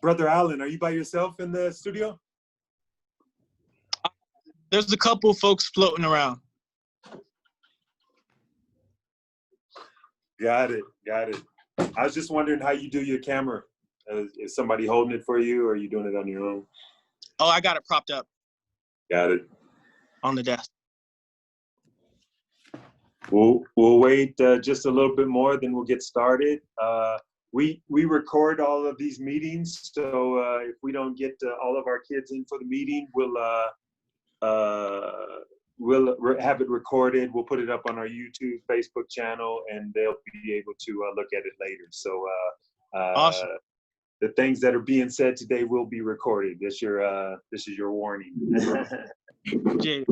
Brother Allen, are you by yourself in the studio? There's a couple folks floating around. Got it. I was just wondering how you do your camera. Is somebody holding it for you, or are you doing it on your own? Oh, I got it propped up. Got it. On the desk. We'll wait just a little bit more, then we'll get started. We record all of these meetings, so if we don't get all of our kids in for the meeting, we'll have it recorded. We'll put it up on our YouTube, Facebook channel, and they'll be able to look at it later. So Awesome. The things that are being said today will be recorded. This is your warning. Jay,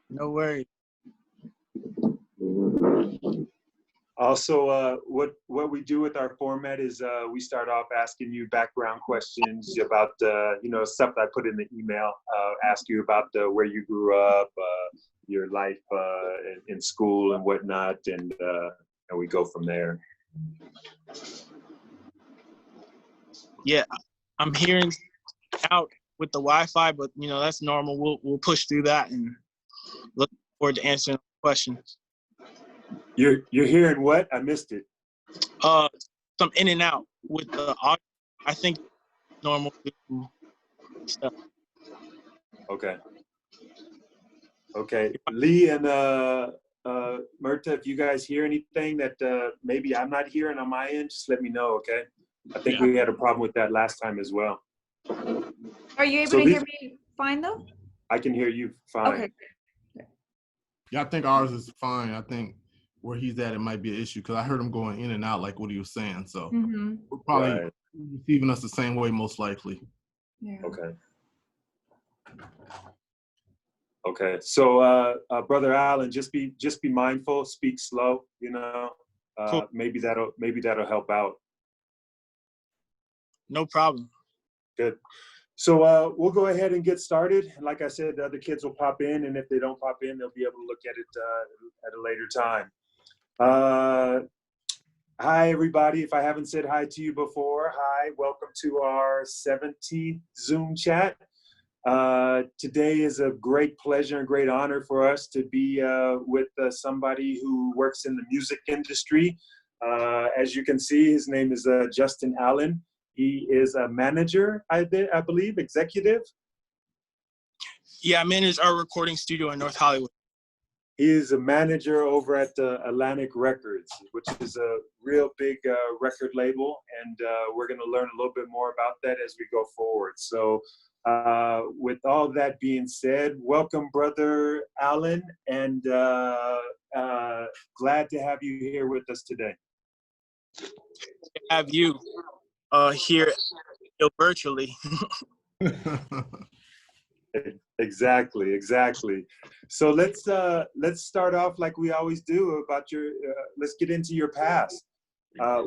no worries. Also, what we do with our format is we start off asking you background questions about stuff that I put in the email. Ask you about where you grew up, your life in school and whatnot, and we go from there. Yeah, I'm hearing out with the Wi-Fi, but that's normal. We'll push through that and look forward to answering questions. You're hearing what? I missed it. Some in and out with the audio. I think normal stuff. Okay. Lee and Murta, if you guys hear anything that maybe I'm not hearing on my end, just let me know, okay? I think we had a problem with that last time as well. Are you able to hear me fine though? I can hear you fine. Okay. Yeah, I think ours is fine. I think where he's at, it might be an issue because I heard him going in and out like what he was saying. So we're probably receiving us the same way, most likely. Yeah. Okay. So, Brother Allen, just be mindful. Speak slow. Cool. Maybe that'll help out. No problem. Good. So we'll go ahead and get started. Like I said, the other kids will pop in, and if they don't pop in, they'll be able to look at it at a later time. Hi, everybody. If I haven't said hi to you before, hi. Welcome to our 17th Zoom chat. Today is a great pleasure and great honor for us to be with somebody who works in the music industry. As you can see, his name is Justin Allen. He is a manager, I believe, executive. Yeah, I manage our recording studio in North Hollywood. He is a manager over at Atlantic Records, which is a real big record label, and we're going to learn a little bit more about that as we go forward. So with all that being said, welcome, Brother Allen, and glad to have you here with us today. To have you here virtually. Exactly. So let's start off like we always do about your. Let's get into your past.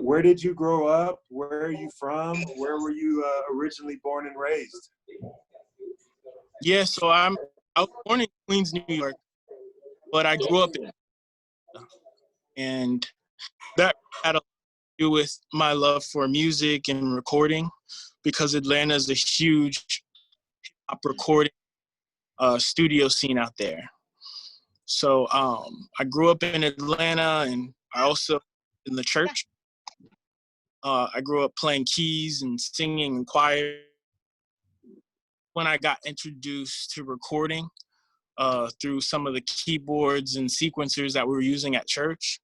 Where did you grow up? Where are you from? Where were you originally born and raised? Yeah, so I was born in Queens, New York, but I grew up in, and that had a do with my love for music and recording, because Atlanta is a huge hip-hop recording studio scene out there. So I grew up in Atlanta, and I also in the church. I grew up playing keys and singing in choir. When I got introduced to recording through some of the keyboards and sequencers that we were using at church,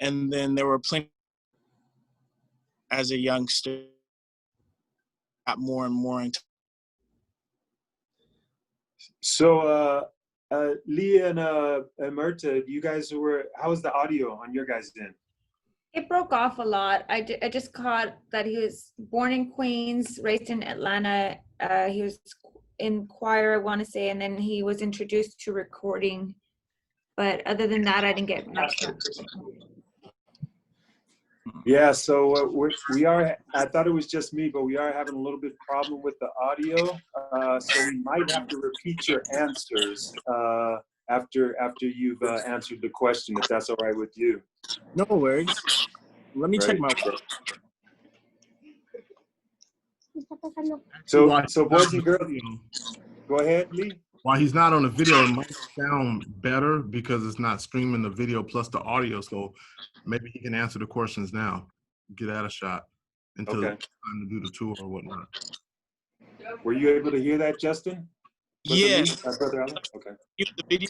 and then there were plenty. As a youngster, got more and more into. So, Leah and Murta, you guys how was the audio on your guys' end? It broke off a lot. I just caught that he was born in Queens, raised in Atlanta. He was in choir, I want to say, and then he was introduced to recording. But other than that, I didn't get much. Yeah, so we are, I thought it was just me, but we are having a little bit of problem with the audio. So we might have to repeat your answers after you've answered the question, if that's all right with you. No worries. Let me check my. So boys and girls, go ahead, Lee. While he's not on the video, it might sound better because it's not streaming the video plus the audio. So maybe he can answer the questions now. Get that a shot until it's time to do the tour or whatnot. Were you able to hear that, Justin? Yes. Brother Alex? Okay. The video.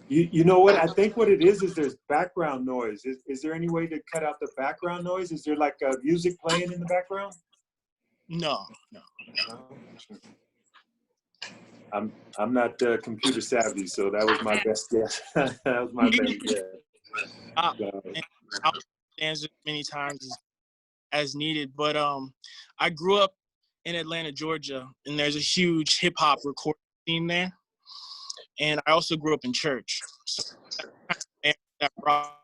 You know what? I think what it is there's background noise. Is there any way to cut out the background noise? Is there like music playing in the background? No. I'm not computer savvy, so that was my best guess. That was my best guess. I'll answer many times as needed, but I grew up in Atlanta, Georgia, and there's a huge hip hop recording scene there. And I also grew up in church. So that brought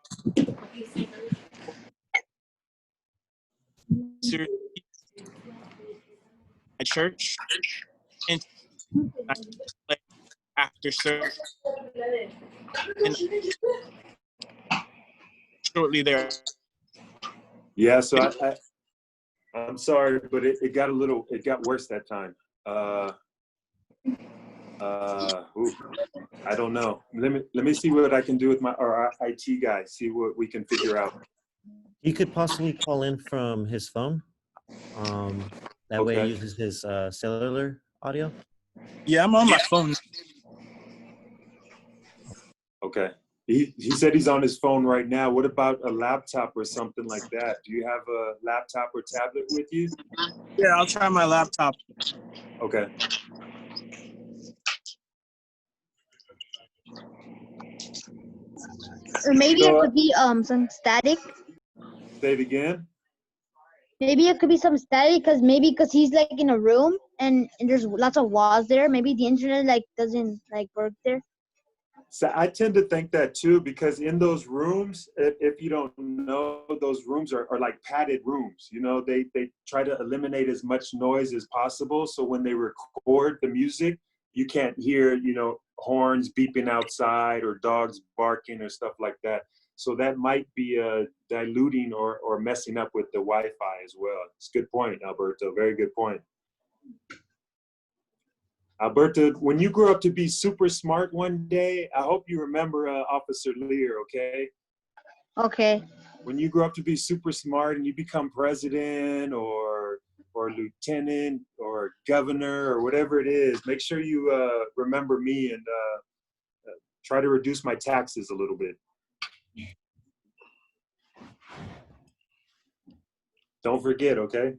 at church and after service and shortly there. Yeah, so I'm sorry, but it got worse that time. I don't know. Let me see what I can do with our IT guy. See what we can figure out. He could possibly call in from his phone. That way he uses his cellular audio. Yeah, I'm on my phone. Okay. He said he's on his phone right now. What about a laptop or something like that? Do you have a laptop or tablet with you? Yeah, I'll try my laptop. Okay. Or maybe it could be some static. Say it again. Maybe it could be some static because he's like in a room and there's lots of walls there. Maybe the internet like doesn't like work there. So I tend to think that too, because in those rooms, if you don't know, those rooms are like padded rooms. You know, they try to eliminate as much noise as possible. So when they record the music, you can't hear, horns beeping outside or dogs barking or stuff like that. So that might be diluting or messing up with the Wi-Fi as well. It's a good point, Alberto. Very good point. Alberto, when you grow up to be super smart one day, I hope you remember Officer Lear, okay? Okay. When you grow up to be super smart and you become president or lieutenant or governor or whatever it is, make sure you remember me and try to reduce my taxes a little bit. Don't forget, okay?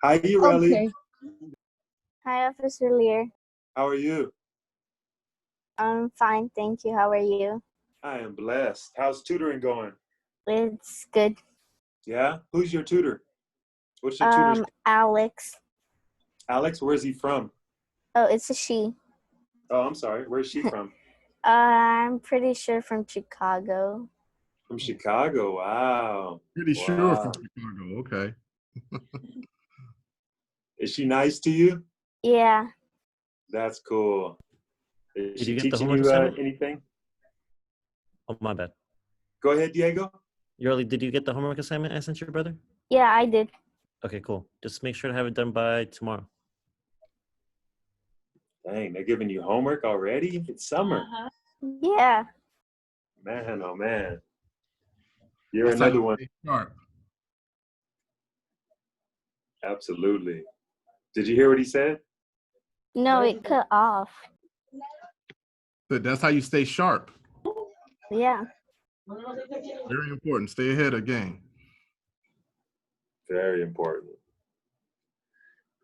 Hi, Ureli. Okay. Hi, Officer Lear. How are you? I'm fine, thank you. How are you? I am blessed. How's tutoring going? It's good. Yeah? Who's your tutor? What's your tutor's name? Alex. Alex, where's he from? Oh, it's a she. Oh, I'm sorry. Where's she from? I'm pretty sure from Chicago. From Chicago. Wow. Pretty sure from Chicago. Okay. Is she nice to you? Yeah. That's cool. Is Did she you get the teaching homework you assignment? anything? Oh, my bad. Go ahead, Diego. Did you get the homework assignment I sent your brother? Yeah, I did. Okay, cool. Just make sure to have it done by tomorrow. Dang, they're giving you homework already? It's summer. Yeah. Man, oh man. You're That's how another you one. stay sharp. Absolutely. Did you hear what he said? No, it cut off. But that's how you stay sharp. Yeah. Very important. Stay ahead of game. Very important.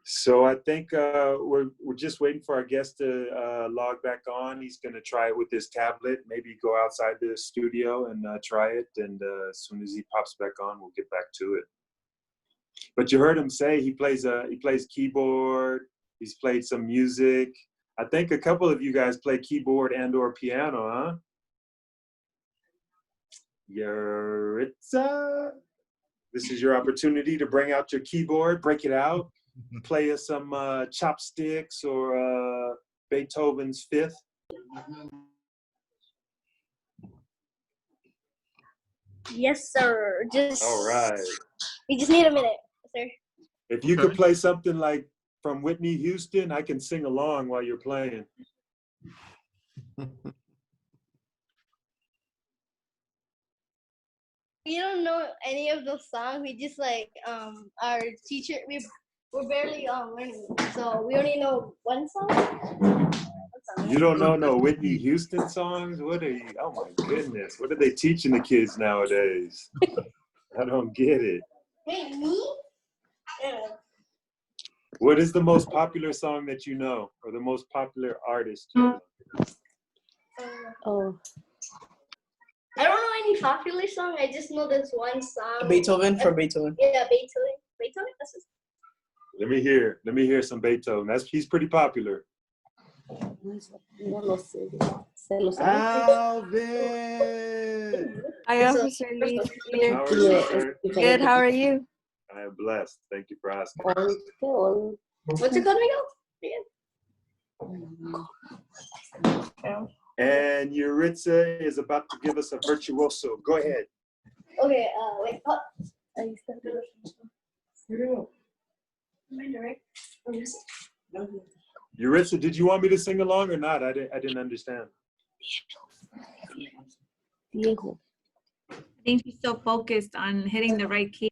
So I think we're just waiting for our guest to log back on. He's going to try it with his tablet, maybe go outside the studio and try it. And as soon as he pops back on, we'll get back to it. But you heard him say he plays keyboard. He's played some music. I think a couple of you guys play keyboard and/or piano, huh? Yuritsa. This is your opportunity to bring out your keyboard, break it out, play us some chopsticks or Beethoven's Fifth. Yes, sir. Just. All right. We just need a minute, sir. If you could play something like from Whitney Houston, I can sing along while you're playing. We don't know any of those songs. We just like our teacher. We're barely learning, so we only know one song. You don't know no Whitney Houston songs? What are you? Oh my goodness! What are they teaching the kids nowadays? I don't get it. Wait, me? Yeah. What is the most popular song that you know, or the most popular artist you know? Oh. I don't know any popular song. I just know this one song. Beethoven for Beethoven. Yeah, Beethoven. Beethoven. That's his. Let me hear some Beethoven. He's pretty popular. No lo sé. Se lo sabe. Alvin! Hi, Officer Lee. How are you, sir? Good. How are you? I am blessed. Thank you for asking. What's it called, Miguel? And Yuritsa is about to give us a virtuoso. Go ahead. Okay, wait. Oh. Am I direct? Yuritsa, did you want me to sing along or not? I didn't understand. I think she's so focused on hitting the right key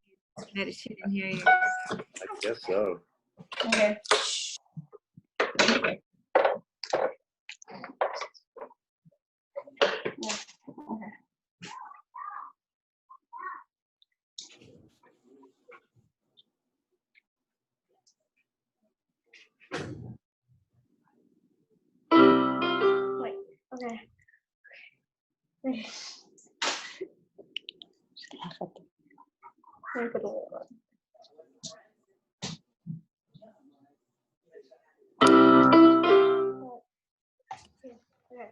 that she didn't hear you. I guess so. Okay. Wait. Okay. Okay. Let me put a little on. Okay.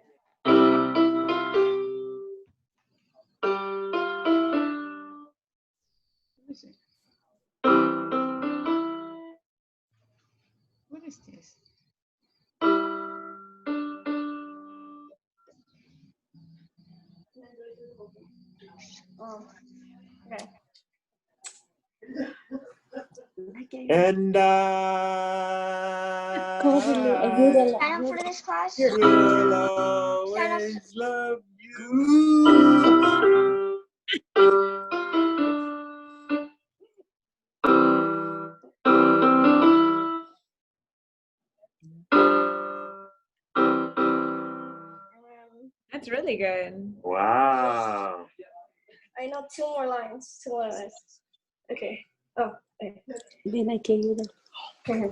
What is this? Okay. And Time for this class? will always love you. That's really good. Wow. I know two more lines. Okay. Oh, okay. Ven aquí, ayuda. Okay.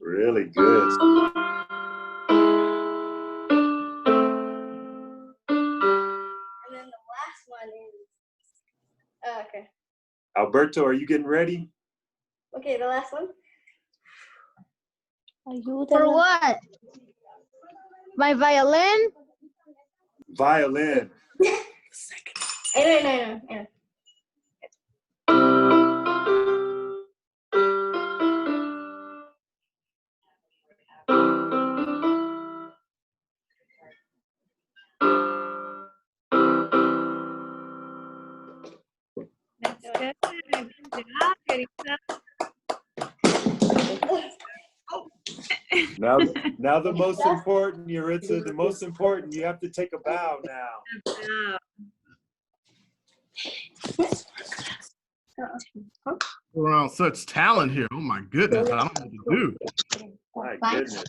Really good. And then the last one is. Okay. Alberto, are you getting ready? Okay, the last one. Ayúdala. For what? My violin? Violin. I know. That's good. Good job, Teresa. Now the most important, Yuritsa, the most important, you have to take a bow now. Around such talent here. Oh my goodness. I don't know what to do. My goodness.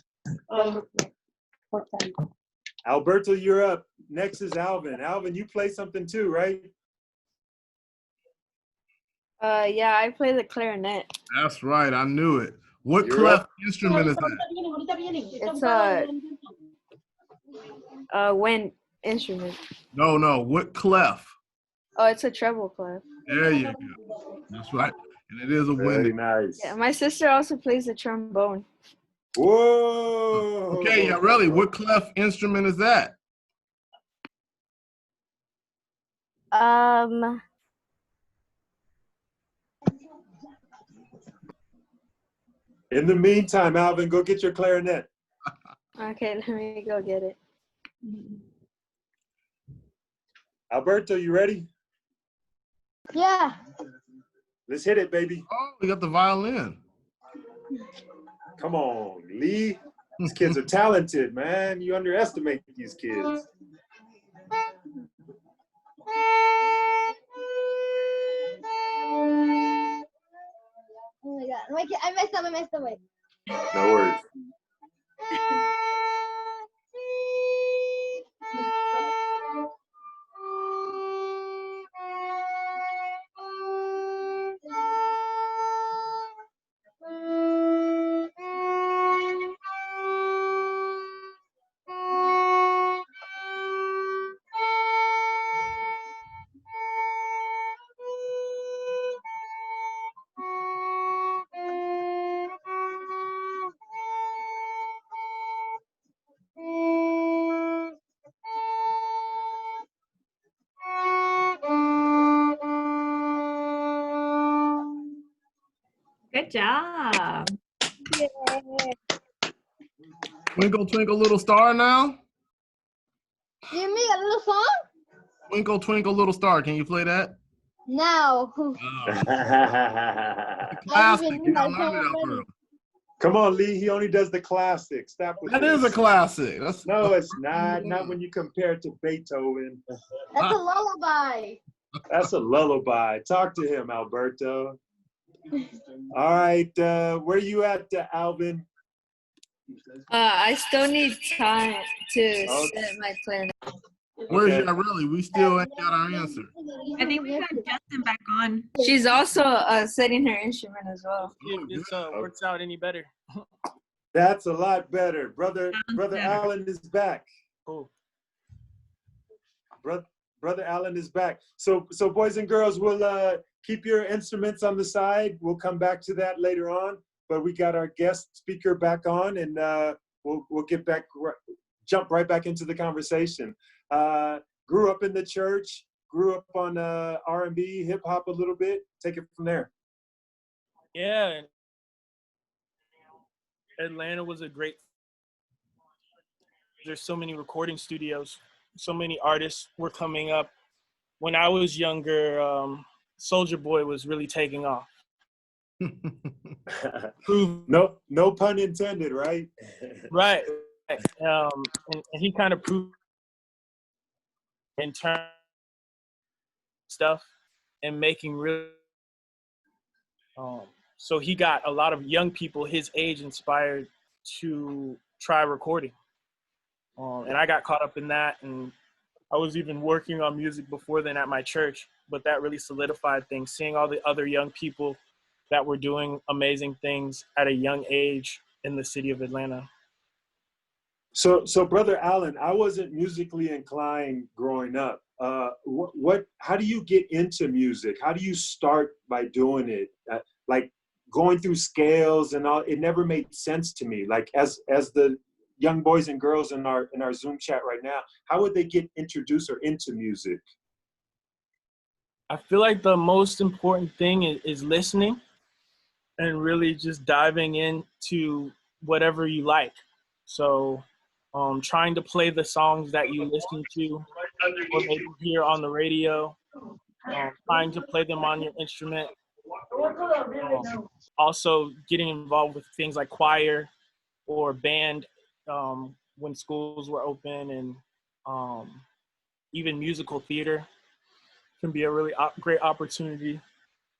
Alberto, you're up. Next is Alvin. Alvin, you play something too, right? Yeah, I play the clarinet. That's right. I knew it. What You're clef up. instrument is that? It's a wind instrument. No. What clef? Oh, it's a treble clef. There you go. That's right. And it is a Very wind. nice. Yeah, my sister also plays the trombone. Whoa. Okay, yeah, really. What clef instrument is that? Um, In the meantime, Alvin, go get your clarinet. Okay, let me go get it. Alberto, you ready? Yeah. Let's hit it, baby. Oh, we got the violin. Come on, Lee. These kids are talented, man. You underestimate these kids. Oh my god. I messed up. Wait. No worries. Good job. Twinkle, twinkle, little star now. You mean a little song? Twinkle, twinkle, little star. Can you play that? No. Oh, I classic. even You knew gotta that learn song it, already. Alberto. Come on, Lee. He only does the classics. Stop with That this. is a classic. That's No, it's not. Not when you compare it to Beethoven. That's a lullaby. That's a lullaby. Talk to him, Alberto. All right. Where you at, Alvin? I still need time to Okay. set my clarinet. Where's Okay. your really? We still ain't got our answer. I think we got Justin back on. She's also setting her instrument as well. If this works out any better. That's a lot better. Brother better. Allen is back. Cool. Brother Allen is back. So boys and girls, we'll keep your instruments on the side. We'll come back to that later on. But we got our guest speaker back on, and we'll get back, jump right back into the conversation. Grew up in the church, grew up on R&B, hip hop a little bit. Take it from there. Yeah. Atlanta was a great. There's so many recording studios, so many artists were coming up. When I was younger, Soulja Boy was really taking off. No pun intended, right? Right. And he kind of proved in terms of stuff and making real. So he got a lot of young people his age inspired to try recording. And I got caught up in that, and I was even working on music before then at my church, but that really solidified things, seeing all the other young people that were doing amazing things at a young age in the city of Atlanta. So Brother Allen, I wasn't musically inclined growing up. How do you get into music? How do you start by doing it? Like going through scales and all, it never made sense to me. Like as the young boys and girls in our Zoom chat right now, how would they get introduced or into music? I feel like the most important thing is listening and really just diving into whatever you like. So trying to play the songs that you listen to or maybe hear on the radio, trying to play them on your instrument. Also getting involved with things like choir or band when schools were open, and even musical theater can be a really great opportunity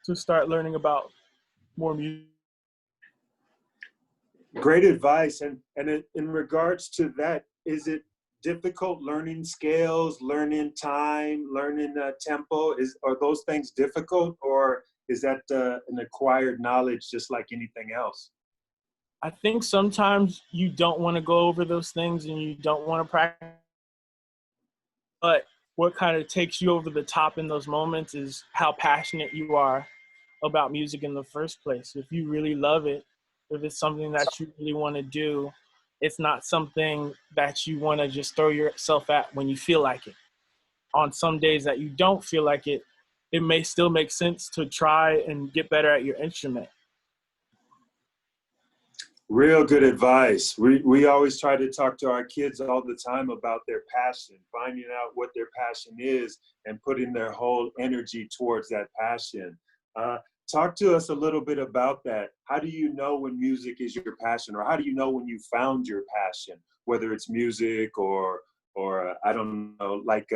to start learning about more music. Great advice. And in regards to that, is it difficult learning scales, learning time, learning tempo? Are those things difficult, or is that an acquired knowledge just like anything else? I think sometimes you don't want to go over those things and you don't want to practice. But what kind of takes you over the top in those moments is how passionate you are about music in the first place. If you really love it, if it's something that you really want to do, it's not something that you want to just throw yourself at when you feel like it. on some days that you don't feel like it, it may still make sense to try and get better at your instrument. Real good advice. We always try to talk to our kids all the time about their passion, finding out what their passion is and putting their whole energy towards that passion. Talk to us a little bit about that. How do you know when music is your passion, or how do you know when you found your passion, whether it's music or I don't know, like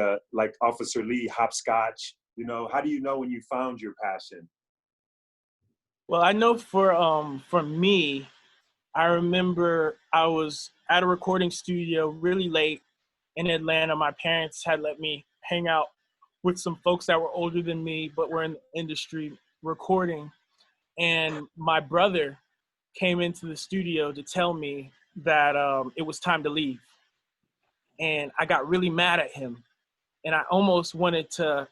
Officer Lee, hopscotch? You know, how do you know when you found your passion? Well, I know for me, I remember I was at a recording studio really late in Atlanta. My parents had let me hang out with some folks that were older than me, but were in the industry recording. And my brother came into the studio to tell me that it was time to leave. And I got really mad at him. And I almost wanted to,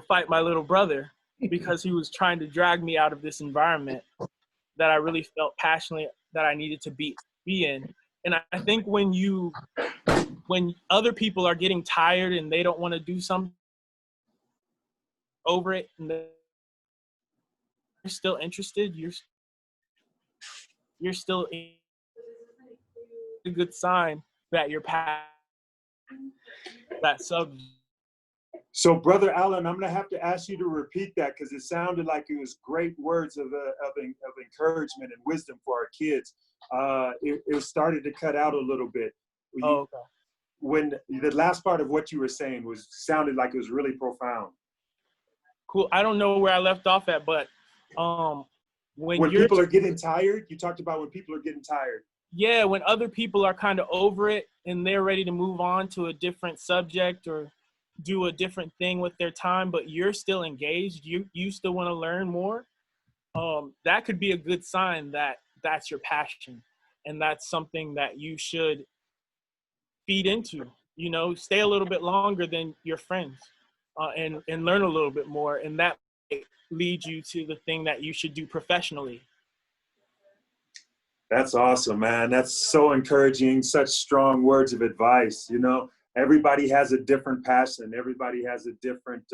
fight my little brother because he was trying to drag me out of this environment that I really felt passionately that I needed to be in. And I think when other people are getting tired and they don't want to do something over it and they're still interested, you're still a good sign that you're past that subject. So, Brother Allen, I'm going to have to ask you to repeat that because it sounded like it was great words of encouragement and wisdom for our kids. It started to cut out a little bit. Okay. When the last part of what you were saying sounded like it was really profound. Cool. I don't know where I left off at, but when people are getting tired, you talked about when people are getting tired. Yeah, when other people are kind of over it and they're ready to move on to a different subject or do a different thing with their time, but you're still engaged, you still want to learn more, that could be a good sign that that's your passion and that's something that you should feed into. Stay a little bit longer than your friends and learn a little bit more, and that might lead you to the thing that you should do professionally. That's awesome, man. That's so encouraging. Such strong words of advice. Everybody has a different passion. Everybody has a different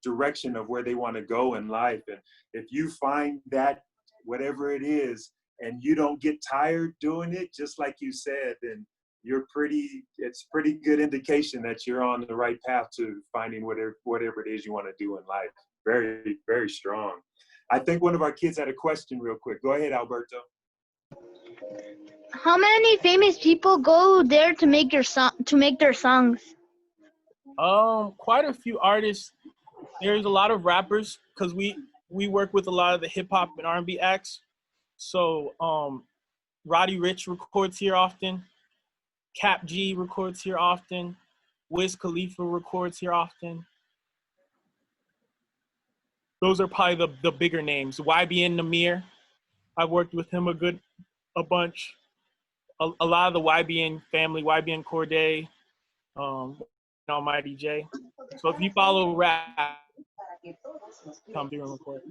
direction of where they want to go in life. And if you find that, whatever it is, and you don't get tired doing it, just like you said, then it's pretty good indication that you're on the right path to finding whatever it is you want to do in life. Very, very strong. I think one of our kids had a question real quick. Go ahead, Alberto. How many famous people go there to make their songs? Quite a few artists. There's a lot of rappers because we work with a lot of the hip hop and R&B acts. So Roddy Ricch records here often. Cap G records here often. Wiz Khalifa records here often. Those are probably the bigger names. YBN Namir, I've worked with him a bunch. A lot of the YBN family, YBN Corday, Almighty J. So if you follow rap, come through and record.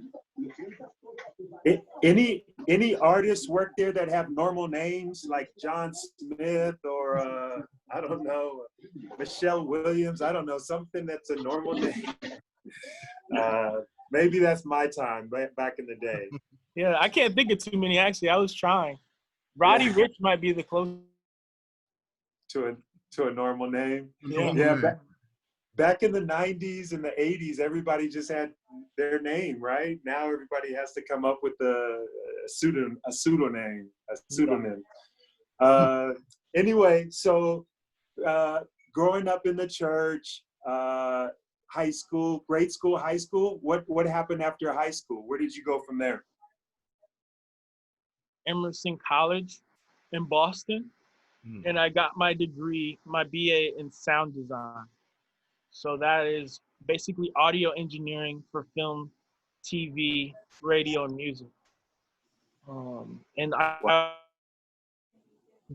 Any artists work there that have normal names like John Smith or I don't know, Michelle Williams? I don't know, something that's a normal name. Maybe that's my time back in the day. Yeah, I can't think of too many actually. I was trying. Roddy Ricch might be the closest to a normal name. Yeah. Back in the 90s and the 80s, everybody just had their name, right? Now everybody has to come up with a pseudonym. Anyway, so growing up in the church, high school, grade school, high school, what happened after high school? Where did you go from there? Emerson College in Boston, and I got my degree, my BA in sound design. So that is basically audio engineering for film, TV, radio, and music. And I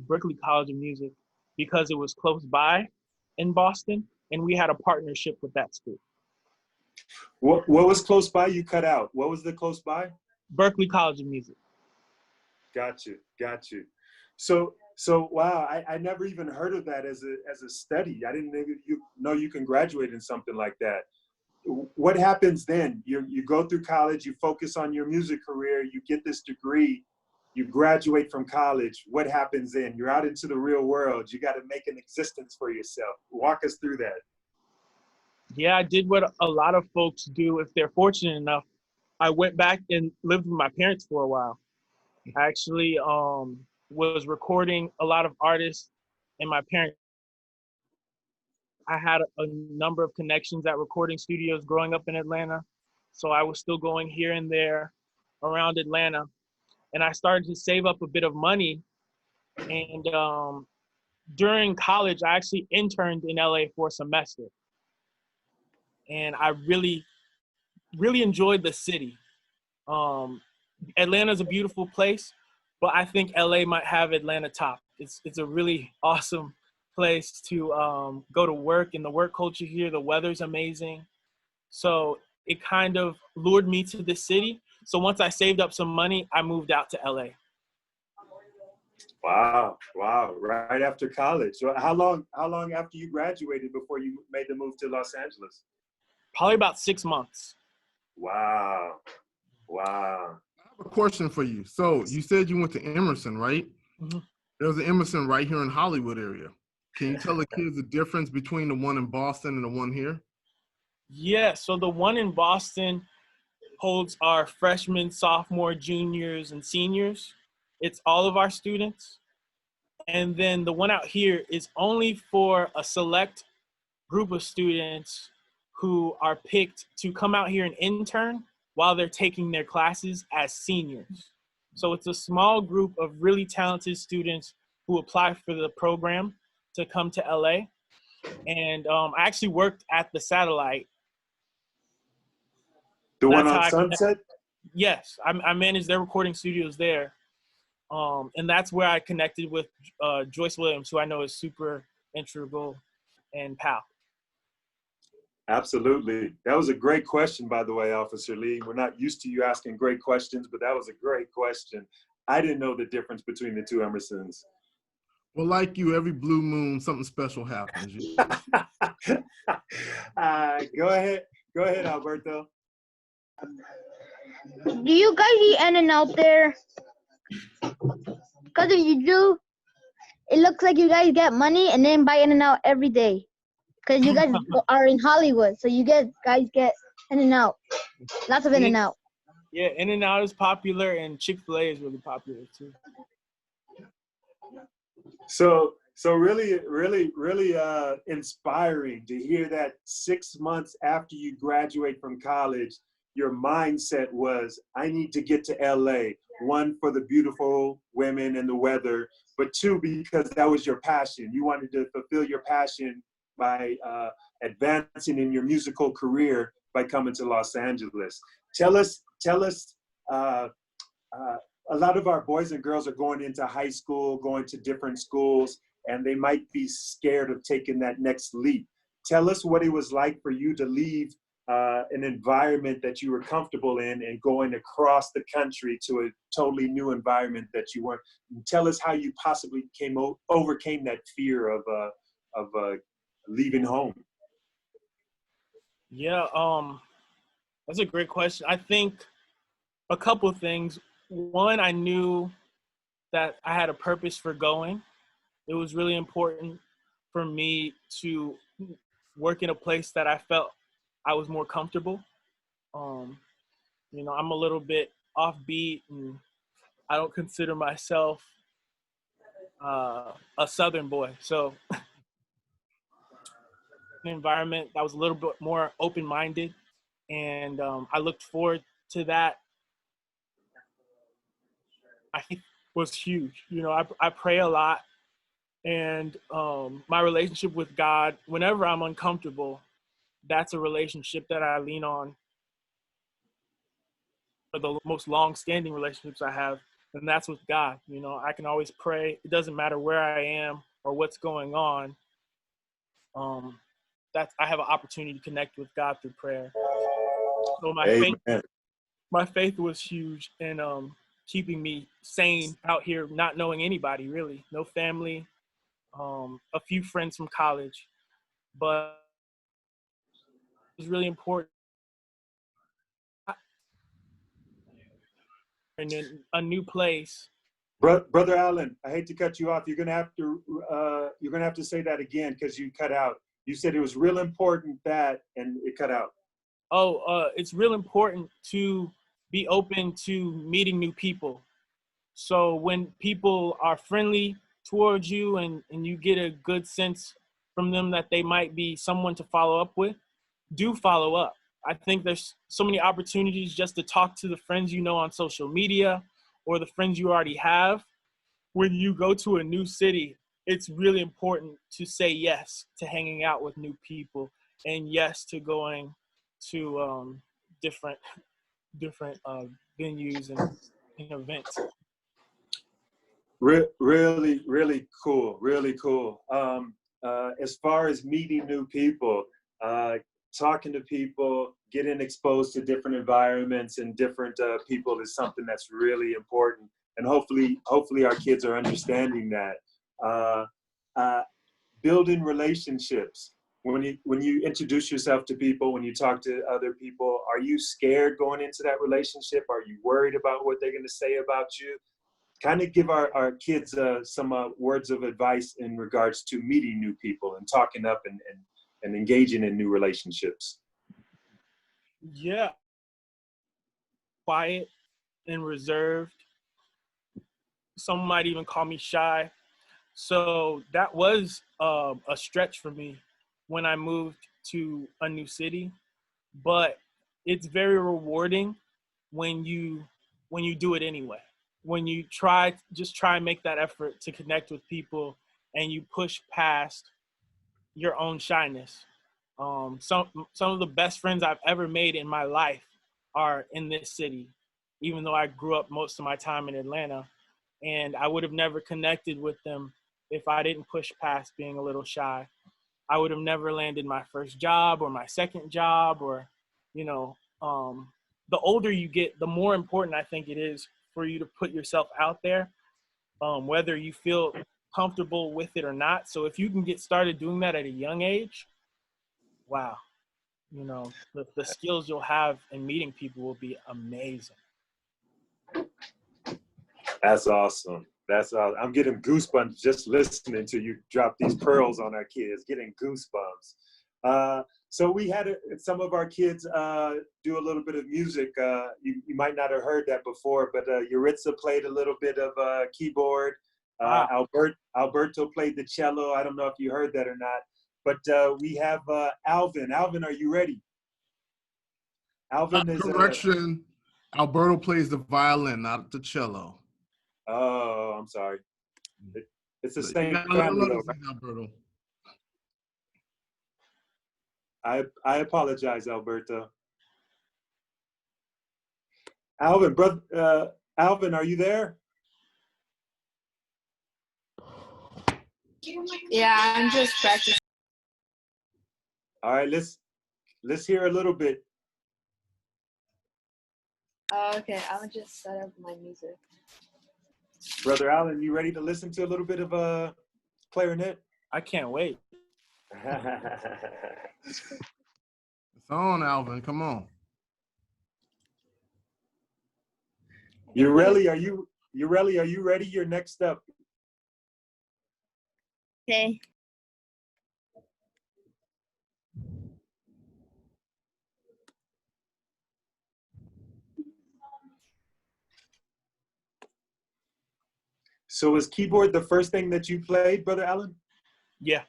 Berklee College of Music because it was close by in Boston, and we had a partnership with that school. What was close by? You cut out. What was the close by? Berklee College of Music. Got you. So So wow, I never even heard of that as a study. I didn't know you can graduate in something like that. What happens then? You go through college, you focus on your music career, you get this degree, you graduate from college. What happens then? You're out into the real world. You got to make an existence for yourself. Walk us through that. Yeah, I did what a lot of folks do if they're fortunate enough. I went back and lived with my parents for a while. I actually was recording a lot of artists, and my parents, I had a number of connections at recording studios growing up in Atlanta. So I was still going here and there around Atlanta. And I started to save up a bit of money. And during college, I actually interned in LA for a semester. And I really, really enjoyed the city. Atlanta's a beautiful place, but I think LA might have Atlanta top. It's a really awesome place to go to work, and the work culture here, the weather's amazing. So it kind of lured me to the city. So once I saved up some money, I moved out to LA. Wow, wow! Right after college. So how long after you graduated before you made the move to Los Angeles? Probably about 6 months. Wow, wow. I have a question for you. So you said you went to Emerson, right? Mm-hmm. There's an Emerson right here in Hollywood area. Can you tell the kids the difference between the one in Boston and the one here? Yeah, so the one in Boston holds our freshmen, sophomore, juniors, and seniors. It's all of our students. And then the one out here is only for a select group of students who are picked to come out here and intern while they're taking their classes as seniors. So it's a small group of really talented students who apply for the program to come to LA. And I actually worked at the Satellite. The one That's on how Sunset? Yes, I managed their recording studios there. And that's where I connected with Joyce Williams, who I know is super integral and pal. Absolutely. That was a great question, by the way, Officer Lee. We're not used to you asking great questions, but that was a great question. I didn't know the difference between the two Emersons. Well, like you, every blue moon, something special happens. Go ahead, Alberto. Do you guys eat In-N-Out there? Because if you do, it looks like you guys get money and then buy In-N-Out every day. Because you guys are in Hollywood, so you guys get In-N-Out. Lots of In-N-Out. Yeah, In-N-Out is popular, and Chick-fil-A is really popular too. So really inspiring to hear that 6 months after you graduate from college, your mindset was, I need to get to LA. One, for the beautiful women and the weather, but two, because that was your passion. You wanted to fulfill your passion by advancing in your musical career by coming to Los Angeles. Tell us. A lot of our boys and girls are going into high school, going to different schools, and they might be scared of taking that next leap. Tell us what it was like for you to leave an environment that you were comfortable in and going across the country to a totally new environment that you weren't. Tell us how you possibly overcame that fear of leaving home. Yeah, that's a great question. I think a couple of things. One, I knew that I had a purpose for going. It was really important for me to work in a place that I felt I was more comfortable. I'm a little bit offbeat, and I don't consider myself a Southern boy. So an environment that was a little bit more open-minded, and I looked forward to that. I think was huge. I pray a lot, and my relationship with God, whenever I'm uncomfortable, that's a relationship that I lean on for the most long-standing relationships I have, and that's with God. I can always pray. It doesn't matter where I am or what's going on. I have an opportunity to connect with God through prayer. So my faith was huge, and keeping me sane out here, not knowing anybody really, no family, a few friends from college, but it's really important. And in a new place. Brother Allen, I hate to cut you off. You're gonna have to say that again because you cut out. You said it was real important that, and it cut out. It's real important to be open to meeting new people. So when people are friendly towards you and you get a good sense from them that they might be someone to follow up with, do follow up. I think there's so many opportunities just to talk to the friends you know on social media or the friends you already have. When you go to a new city, it's really important to say yes to hanging out with new people and yes to going to different venues and events. Really, really cool. Really cool. As far as meeting new people, talking to people, getting exposed to different environments and different people is something that's really important. And hopefully our kids are understanding that. Building relationships. When you introduce yourself to people, when you talk to other people, are you scared going into that relationship? Are you worried about what they're going to say about you? Kind of give our kids some words of advice in regards to meeting new people and talking up and engaging in new relationships. Yeah. Quiet and reserved. Some might even call me shy. So that was a stretch for me when I moved to a new city. But it's very rewarding when you do it anyway. When you try and make that effort to connect with people and you push past your own shyness. Some of the best friends I've ever made in my life are in this city, even though I grew up most of my time in Atlanta, and I would have never connected with them if I didn't push past being a little shy. I would have never landed my first job or my second job, or, the older you get, the more important I think it is for you to put yourself out there, whether you feel comfortable with it or not. So if you can get started doing that at a young age, wow, the skills you'll have in meeting people will be amazing. That's awesome. That's awesome. I'm getting goosebumps just listening to you drop these pearls on our kids, getting goosebumps. So we had some of our kids do a little bit of music. You might not have heard that before, but Yuritsa played a little bit of keyboard. Alberto played the cello. I don't know if you heard that or not, but we have Alvin. Alvin, are you ready? Alvin is correction. Alberto plays the violin, not the cello. Oh, I'm sorry. It's the same family though, right? Alberto. I apologize, Alberto. Alvin, brother, Alvin, are you there? Yeah, I'm just practicing. All right, let's hear a little bit. Oh, okay, I'll just set up my music. Brother Allen, you ready to listen to a little bit of clarinet? I can't wait. It's on, Alvin. Come on. Ureli, are you ready? You're next up. Okay. So is keyboard the first thing that you played, Brother Allen? Yeah.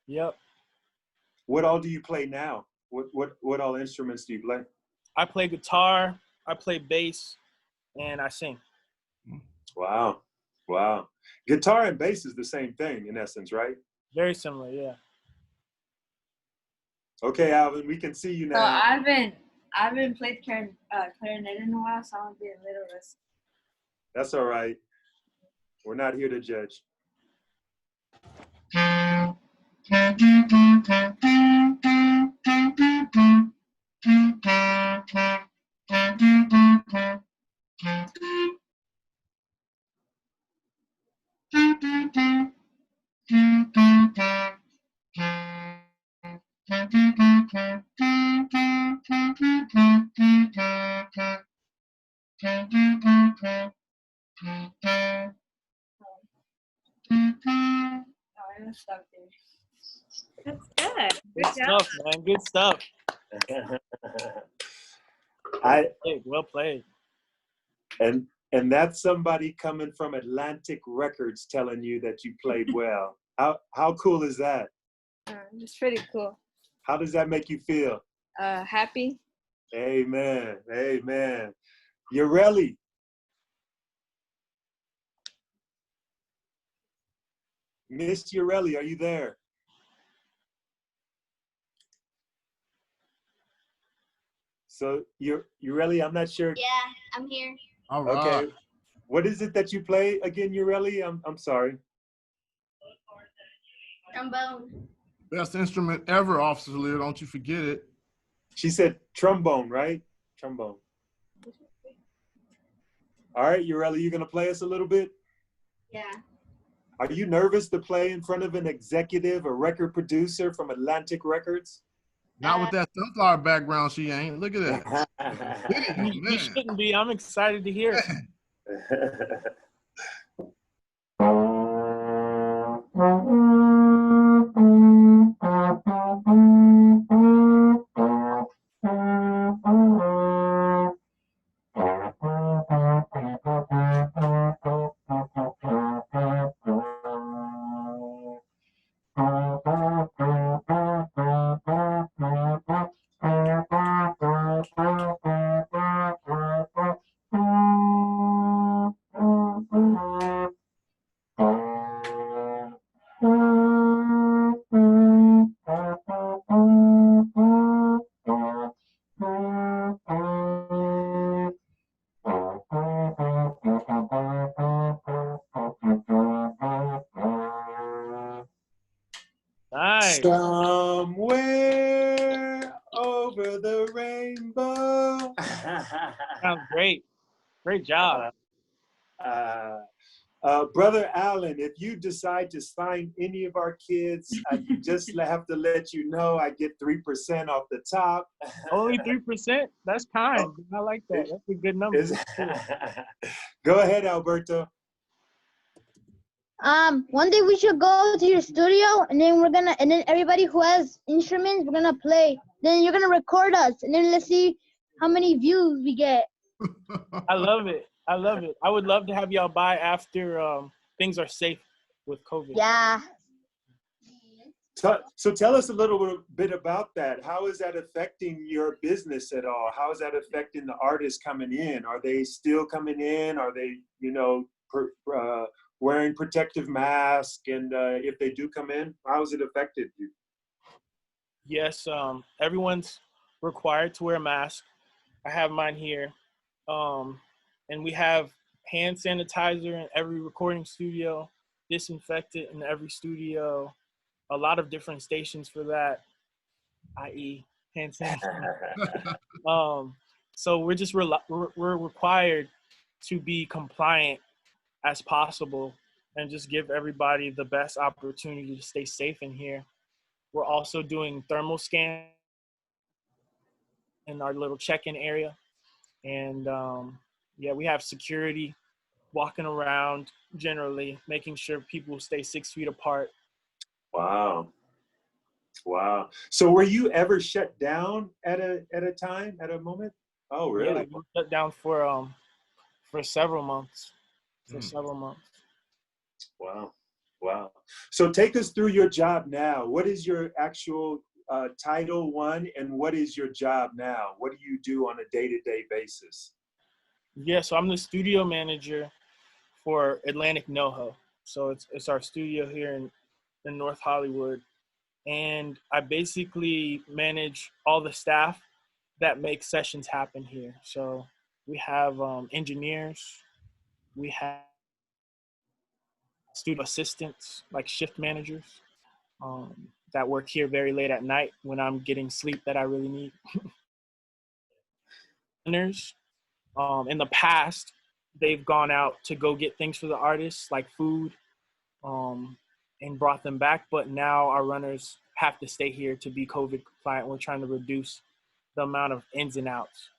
Yep. What all do you play now? What all instruments do you play? I play guitar, I play bass, and I sing. Wow. Wow. Guitar and bass is the same thing in essence, right? Very similar, yeah. Okay, Alvin, we can see you now. So I haven't played clarinet in a while, so I'll be a little rusty. That's all right. We're not here to judge. Good stuff, man. Good stuff. Well played. And that's somebody coming from Atlantic Records telling you that you played well. How cool is that? It's pretty cool. How does that make you feel? Happy. Amen. Amen. Ureli. Miss Ureli, are you there? So Ureli, I'm not sure. Yeah, I'm here. All right. Okay. What is it that you play again, Ureli? I'm sorry. Trombone. Best instrument ever, Officer Lear. Don't you forget it. She said trombone, right? Trombone. All right, Ureli, you gonna play us a little bit? Yeah. Are you nervous to play in front of an executive, a record producer from Atlantic Records? Not with that sunflower background, she ain't. Look at that. You shouldn't be. I'm excited to hear it. Nice. Somewhere over the rainbow. Sounds great. Great job. Brother Allen, if you decide to sign any of our kids, you just have to let you know I get 3% off the top. Only 3%? That's kind. I like that. That's a good number. Go ahead, Alberto. One day we should go to your studio, and then everybody who has instruments, we're gonna play. Then you're gonna record us, and then let's see how many views we get. I love it. I love it. I would love to have y'all by after things are safe with COVID. Yeah. So tell us a little bit about that. How is that affecting your business at all? How is that affecting the artists coming in? Are they still coming in? Are they, wearing protective masks? And if they do come in, how has it affected you? Yes, everyone's required to wear a mask. I have mine here. And we have hand sanitizer in every recording studio, disinfectant in every studio, a lot of different stations for that, i.e. hand sanitizer. So we're just we're required to be compliant as possible and just give everybody the best opportunity to stay safe in here. We're also doing thermal scan in our little check-in area. And yeah, we have security walking around generally, making sure people stay 6 feet apart. Wow. Wow. So were you ever shut down at a time, at a moment? Oh, really? Yeah, we were shut down for several months. Wow. Wow. So take us through your job now. What is your actual Title I, and what is your job now? What do you do on a day-to-day basis? Yeah, so I'm the studio manager for Atlantic NoHo. So it's our studio here in North Hollywood. And I basically manage all the staff that make sessions happen here. So we have engineers, we have studio assistants, like shift managers, that work here very late at night when I'm getting sleep that I really need. In the past, they've gone out to go get things for the artists, like food, and brought them back. But now our runners have to stay here to be COVID compliant. We're trying to reduce the amount of ins and outs.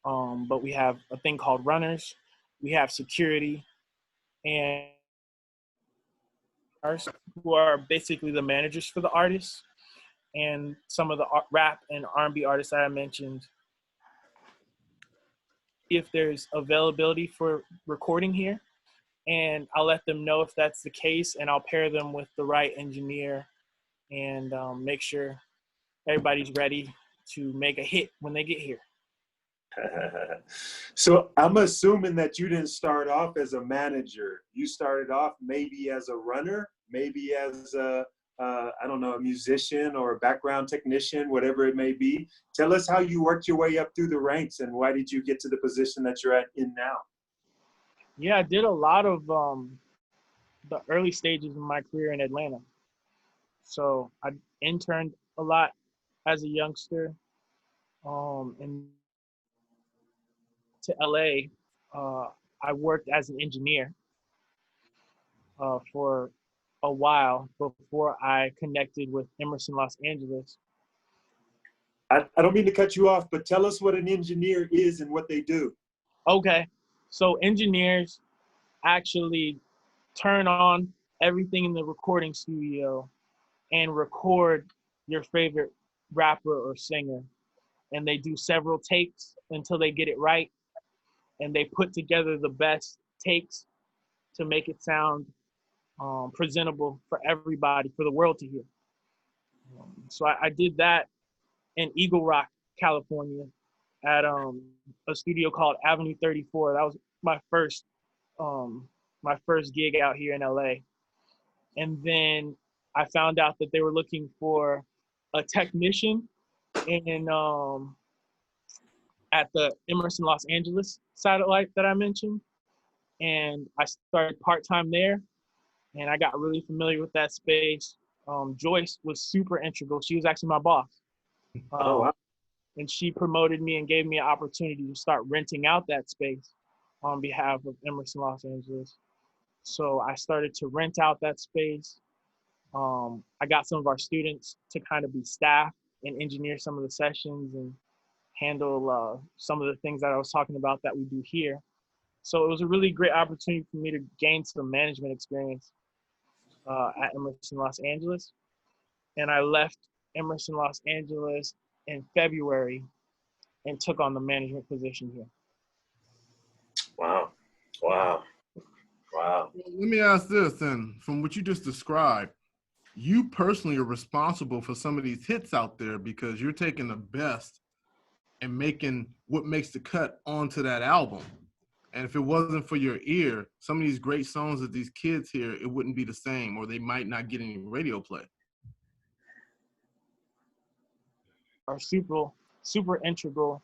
But we have a thing called runners. We have security, and who are basically the managers for the artists. and some of the rap and R&B artists that I mentioned, if there's availability for recording here, and I'll let them know if that's the case, and I'll pair them with the right engineer and make sure everybody's ready to make a hit when they get here. So I'm assuming that you didn't start off as a manager. You started off maybe as a runner, maybe as a, I don't know, a musician or a background technician, whatever it may be. Tell us how you worked your way up through the ranks and why did you get to the position that you're in now? Yeah, I did a lot of the early stages of my career in Atlanta. So I interned a lot as a youngster, and to LA, I worked as an engineer for a while before I connected with Emerson Los Angeles. I don't mean to cut you off, but tell us what an engineer is and what they do. Okay, so engineers actually turn on everything in the recording studio and record your favorite rapper or singer. And they do several takes until they get it right. And they put together the best takes to make it sound presentable for everybody, for the world to hear. So I did that in Eagle Rock, California, at a studio called Avenue 34. That was my first gig out here in LA. And then I found out that they were looking for a technician in at the Emerson Los Angeles satellite that I mentioned. And I started part-time there, and I got really familiar with that space. Joyce was super integral. She was actually my boss. Oh, wow. And she promoted me and gave me an opportunity to start renting out that space on behalf of Emerson Los Angeles. So I started to rent out that space. I got some of our students to kind of be staff and engineer some of the sessions and handle some of the things that I was talking about that we do here. So it was a really great opportunity for me to gain some management experience at Emerson Los Angeles. And I left Emerson Los Angeles in February and took on the management position here. Wow. Wow. Wow. Let me ask this then, from what you just described, you personally are responsible for some of these hits out there because you're taking the best and making what makes the cut onto that album. And if it wasn't for your ear, some of these great songs that these kids hear, it wouldn't be the same, or they might not get any radio play. Are super integral.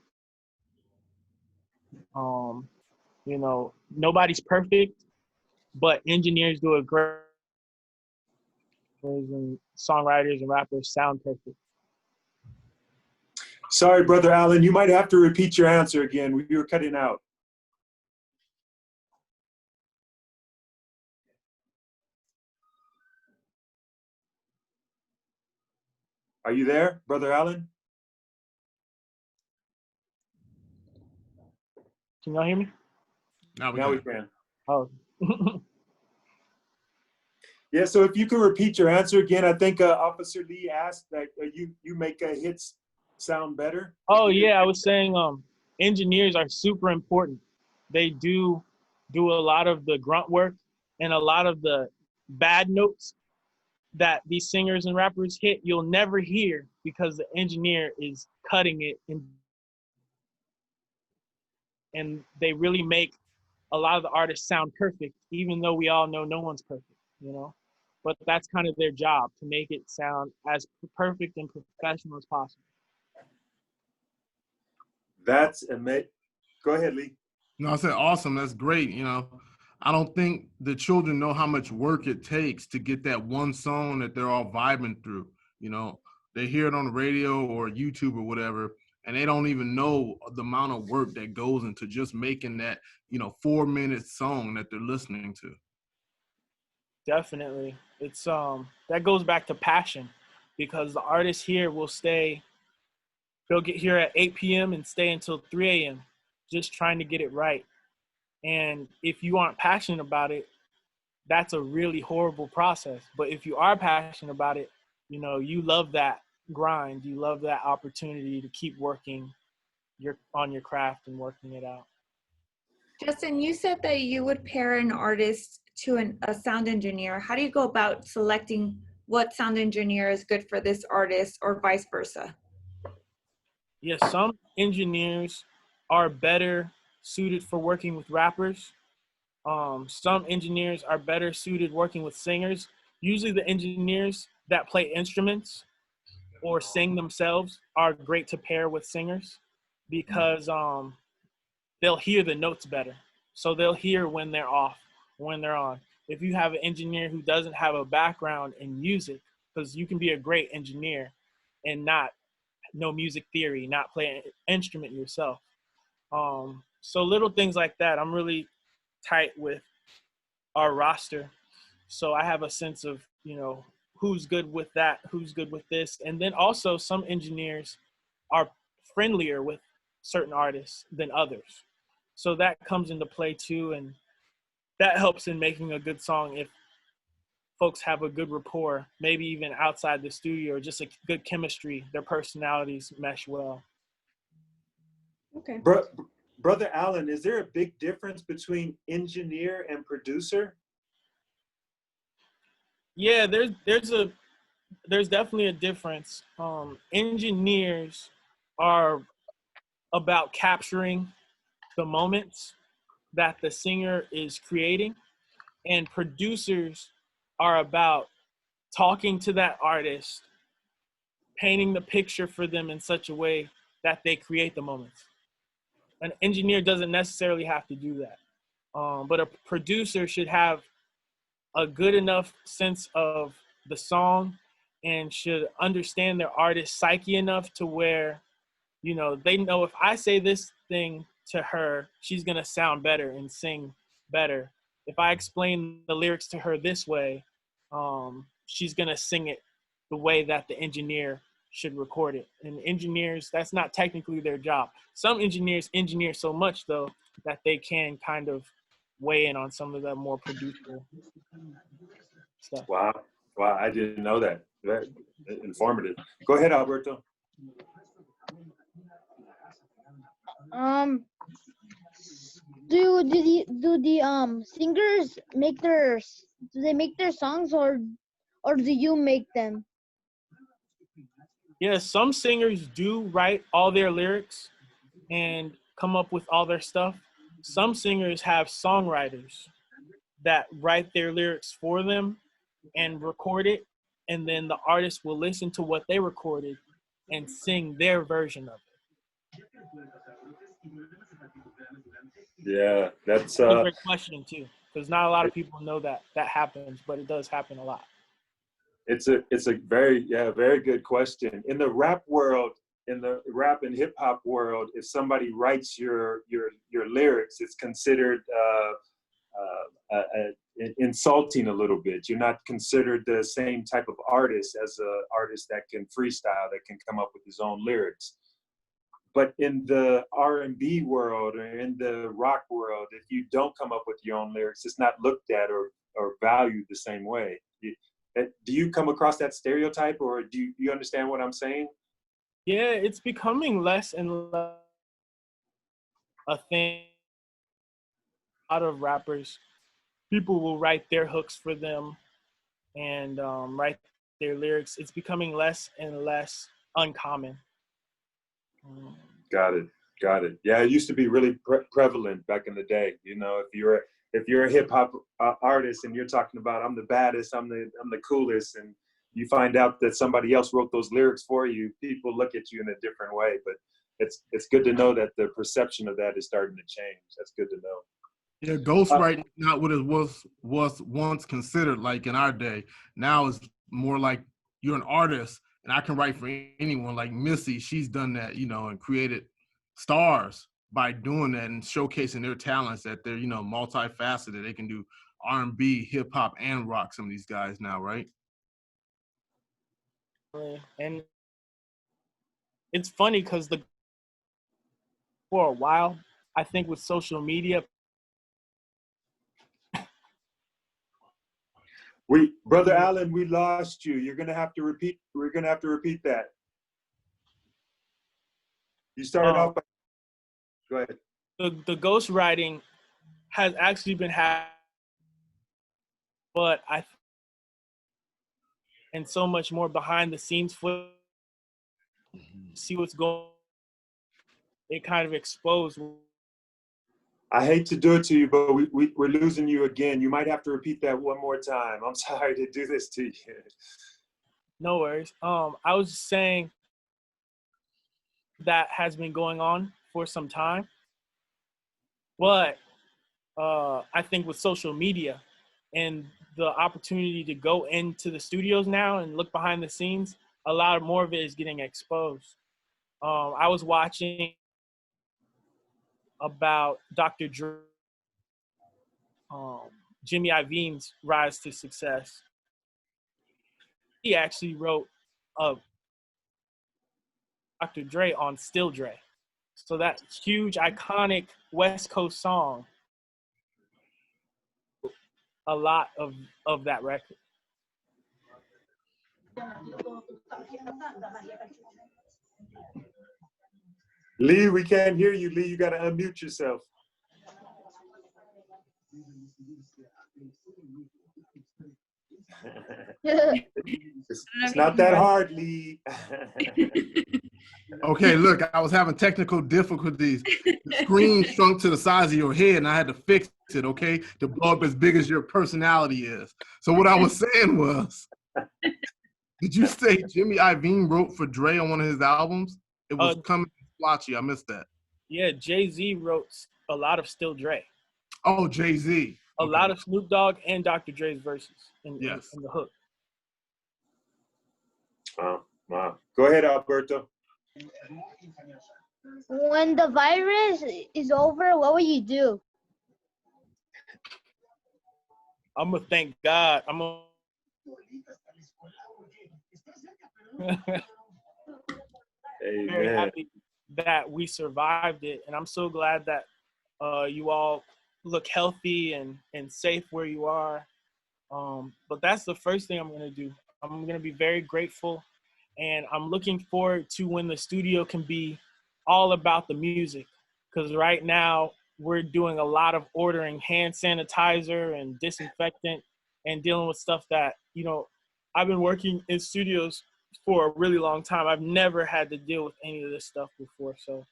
You know, nobody's perfect, but engineers do a great, and songwriters and rappers sound perfect. Sorry, Brother Allen, you might have to repeat your answer again. You were cutting out. Are you there, Brother Allen? Can y'all hear me? Now we can. Oh. Yeah, so if you could repeat your answer again, I think Officer Lee asked that you make hits sound better. Oh yeah, I was saying engineers are super important. They do a lot of the grunt work and a lot of the bad notes that these singers and rappers hit, you'll never hear because the engineer is cutting it, and they really make a lot of the artists sound perfect, even though we all know no one's perfect, you know? But that's kind of their job, to make it sound as perfect and professional as possible. That's amazing. Go ahead, Lee. No, I said awesome. That's great. You know, I don't think the children know how much work it takes to get that one song that they're all vibing through. You know, they hear it on the radio or YouTube or whatever, and they don't even know the amount of work that goes into just making that, 4-minute song that they're listening to. Definitely. It's that goes back to passion, because the artists here will they'll get here at 8 p.m. and stay until 3 a.m. just trying to get it right. And if you aren't passionate about it, that's a really horrible process. But if you are passionate about it, you love that grind. You love that opportunity to keep working on your craft and working it out. Justin, you said that you would pair an artist to a sound engineer. How do you go about selecting what sound engineer is good for this artist or vice versa? Yes, some engineers are better suited for working with rappers. Some engineers are better suited working with singers. Usually the engineers that play instruments or sing themselves are great to pair with singers because they'll hear the notes better. So they'll hear when they're off, when they're on. If you have an engineer who doesn't have a background in music, because you can be a great engineer and not know music theory, not play an instrument yourself. So little things like that. I'm really tight with our roster. So I have a sense of, who's good with that, who's good with this. And then also some engineers are friendlier with certain artists than others. So that comes into play too. And that helps in making a good song if folks have a good rapport, maybe even outside the studio, or just a good chemistry, their personalities mesh well. Okay. Brother Allen, is there a big difference between engineer and producer? Yeah, there's definitely a difference. Engineers are about capturing the moments that the singer is creating, and producers are about talking to that artist, painting the picture for them in such a way that they create the moments. An engineer doesn't necessarily have to do that, but a producer should have a good enough sense of the song and should understand their artist's psyche enough to where, they know if I say this thing to her, she's going to sound better and sing better. If I explain the lyrics to her this way, she's going to sing it the way that the engineer should record it. And engineers, that's not technically their job. Some engineers engineer so much, though, that they can kind of weigh in on some of the more producer stuff. Wow. Wow, I didn't know that. Very informative. Go ahead, Alberto. Do the singers make their songs, or do you make them? Yeah, some singers do write all their lyrics and come up with all their stuff. Some singers have songwriters that write their lyrics for them and record it, and then the artist will listen to what they recorded and sing their version of it. Yeah, that's a great question too, because not a lot of people know that happens, but it does happen a lot. It's a very good question. In the rap world, in the rap and hip hop world, if somebody writes your lyrics, it's considered insulting a little bit. You're not considered the same type of artist as an artist that can freestyle, that can come up with his own lyrics. But in the R&B world or in the rock world, if you don't come up with your own lyrics, it's not looked at or valued the same way. Do you come across that stereotype, or do you understand what I'm saying? Yeah, it's becoming less and less a thing. A lot of rappers, people will write their hooks for them and write their lyrics. It's becoming less and less uncommon. Got it. Yeah, it used to be really prevalent back in the day. If you're a hip hop artist and you're talking about I'm the baddest, I'm the coolest, and you find out that somebody else wrote those lyrics for you, people look at you in a different way. But it's good to know that the perception of that is starting to change. That's good to know. Yeah, ghostwriting is not what it was once considered like in our day. Now it's more like you're an artist and I can write for anyone. Like Missy, she's done that, and created stars by doing that and showcasing their talents, that they're, multifaceted. They can do R&B, hip hop, and rock, some of these guys now, right? And it's funny because for a while, I think with social media, Brother Allen, we lost you. You're gonna have to repeat. We're gonna have to repeat that. You started off by, go ahead. The ghostwriting has actually been happening, but and so much more behind the scenes footage. See what's going. It kind of exposed. I hate to do it to you, but we're losing you again. You might have to repeat that one more time. I'm sorry to do this to you. No worries. I was just saying that has been going on for some time, but I think with social media and the opportunity to go into the studios now and look behind the scenes, a lot more of it is getting exposed. I was watching about Dr. Dre, Jimmy Iovine's rise to success. He actually wrote Dr. Dre on Still Dre. So that huge, iconic West Coast song, a lot of that record. Lee, we can't hear you. Lee, you got to unmute yourself. It's not that hard, Lee. Okay, look, I was having technical difficulties. The screen shrunk to the size of your head, and I had to fix it, okay, to blow up as big as your personality is. So what I was saying was, did you say Jimmy Iovine wrote for Dre on one of his albums? It was Coming Splotchy. I missed that. Yeah, Jay-Z wrote a lot of Still Dre. Oh, Jay-Z. A lot of Snoop Dogg and Dr. Dre's verses in the hook. Wow. Go ahead, Alberto. When the virus is over, what will you do? I'm gonna thank God. I'm gonna very happy that we survived it, and I'm so glad that you all look healthy and safe where you are. But that's the first thing I'm gonna do. I'm gonna be very grateful, and I'm looking forward to when the studio can be all about the music, because right now we're doing a lot of ordering hand sanitizer and disinfectant and dealing with stuff that, I've been working in studios for a really long time. I've never had to deal with any of this stuff before. So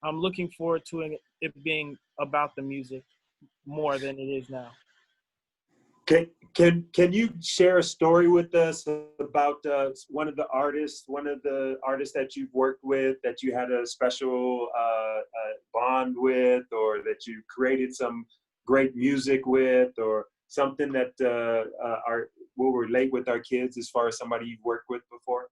I'm looking forward to it being about the music more than it is now. Can you share a story with us about one of the artists that you've worked with, that you had a special bond with, or that you created some great music with, or something that will relate with our kids as far as somebody you've worked with before?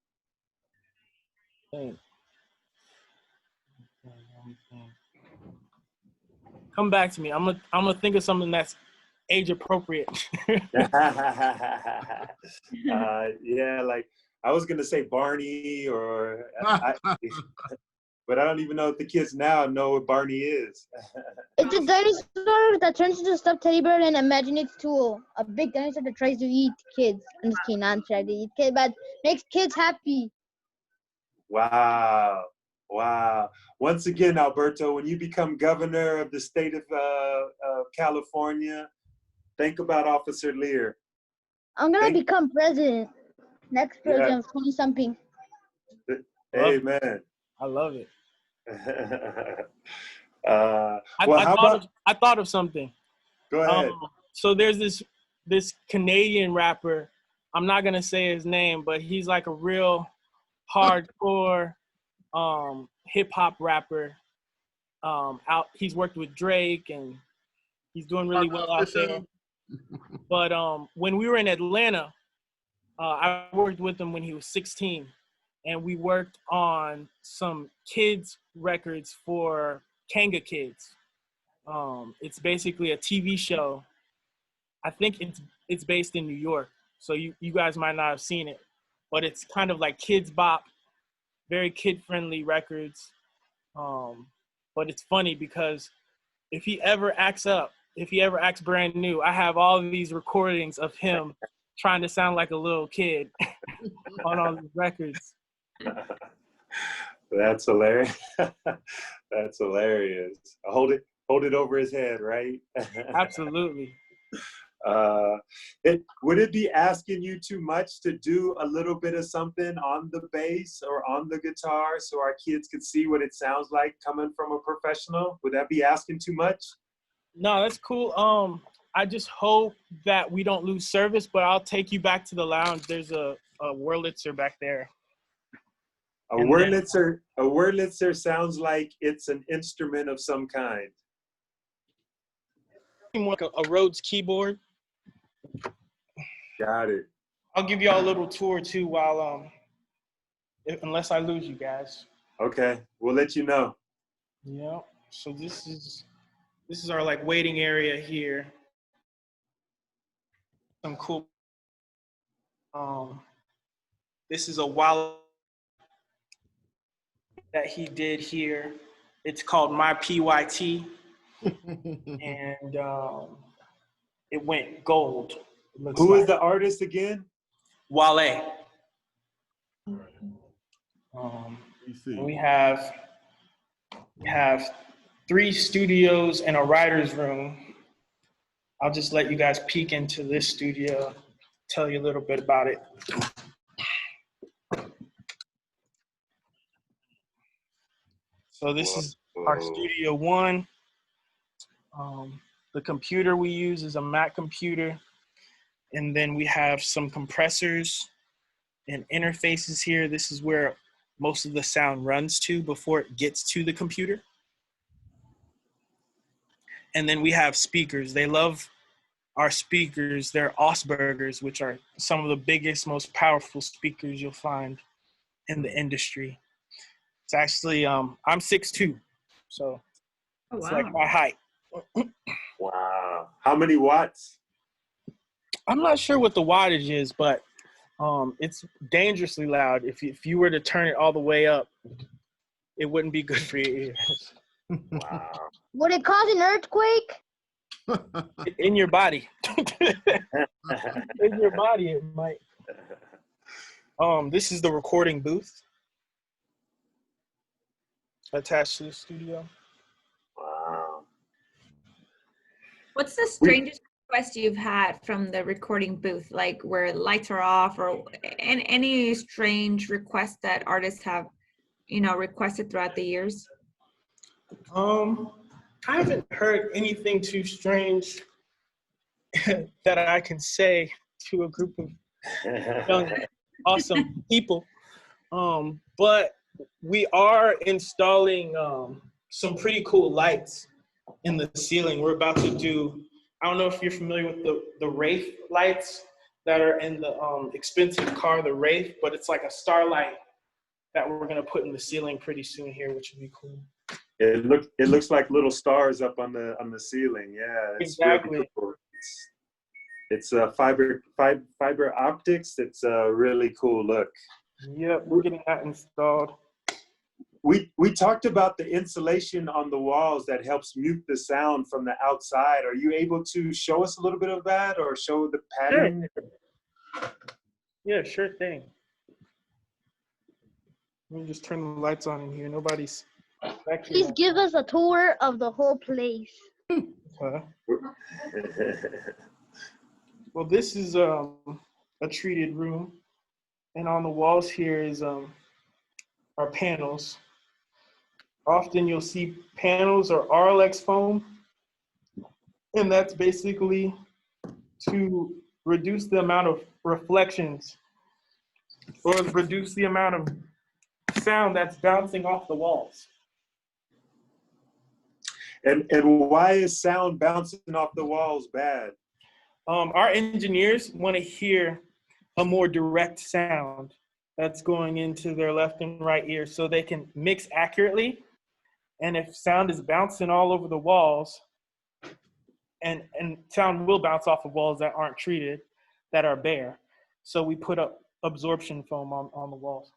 Come back to me. I'm gonna think of something that's age appropriate. Yeah, like I was gonna say Barney, but I don't even know if the kids now know what Barney is. It's a dinosaur that turns into a stuffed teddy bear and imagine it's Tool, a big dinosaur that tries to eat kids. I'm just kidding, not trying to eat kids, but makes kids happy. Wow. Once again, Alberto, when you become governor of the state of California, think about Officer Lear. I'm going to become president. Next president of 20-something. Amen. I love it. I thought of something. Go ahead. So there's this Canadian rapper. I'm not going to say his name, but he's like a real hardcore hip hop rapper. He's worked with Drake and he's doing really well out there. But when we were in Atlanta, I worked with him when he was 16, and we worked on some kids records for Kanga Kids. It's basically a TV show. I think it's based in New York, so you guys might not have seen it, but it's kind of like kids bop, very kid-friendly records. But it's funny because if he ever acts brand new, I have all of these recordings of him trying to sound like a little kid on all these records. That's hilarious. That's hilarious. Hold it over his head, right? Absolutely. Would it be asking you too much to do a little bit of something on the bass or on the guitar so our kids could see what it sounds like coming from a professional? Would that be asking too much? No, that's cool. I just hope that we don't lose service, but I'll take you back to the lounge. There's a Wurlitzer back there. A Wurlitzer sounds like it's an instrument of some kind. Like a Rhodes keyboard. Got it. I'll give y'all a little tour too while unless I lose you guys. Okay, we'll let you know. Yeah. So this is our like waiting area here. Some cool. This is a wallet that he did here. It's called My PYT, and it went gold. Who is the artist again? Wale. We have 3 studios and a writer's room. I'll just let you guys peek into this studio, tell you a little bit about it. So this is our Studio 1. The computer we use is a Mac computer. And then we have some compressors and interfaces here. This is where most of the sound runs to before it gets to the computer. And then we have speakers. They love our speakers. They're Osbergers, which are some of the biggest, most powerful speakers you'll find in the industry. It's actually, I'm 6'2", so it's like my height. Wow. How many watts? I'm not sure what the wattage is, but it's dangerously loud. If you were to turn it all the way up, it wouldn't be good for your ears. Wow. Would it cause an earthquake? In your body. In your body, it might. This is the recording booth attached to the studio. Wow. What's the strangest request you've had from the recording booth, like where lights are off, or any strange requests that artists have, requested throughout the years? I haven't heard anything too strange that I can say to a group of young, awesome people. But we are installing some pretty cool lights in the ceiling. We're about to do, I don't know if you're familiar with the Wraith lights that are in the expensive car, the Wraith, but it's like a starlight that we're gonna put in the ceiling pretty soon here, which would be cool. It looks like little stars up on the ceiling. Yeah, it's exactly. Really cool. It's fiber optics. It's a really cool look. Yep, we're getting that installed. We talked about the insulation on the walls that helps mute the sound from the outside. Are you able to show us a little bit of that, or show the pattern? Sure. Yeah, sure thing. Let me just turn the lights on in here. Nobody's back here. Please give us a tour of the whole place. Huh? Well, this is a treated room, and on the walls here is our panels. Often you'll see panels or RLX foam, and that's basically to reduce the amount of reflections or reduce the amount of sound that's bouncing off the walls. And why is sound bouncing off the walls bad? Our engineers want to hear a more direct sound that's going into their left and right ear so they can mix accurately. And if sound is bouncing all over the walls, and sound will bounce off of walls that aren't treated, that are bare. So we put up absorption foam on the walls.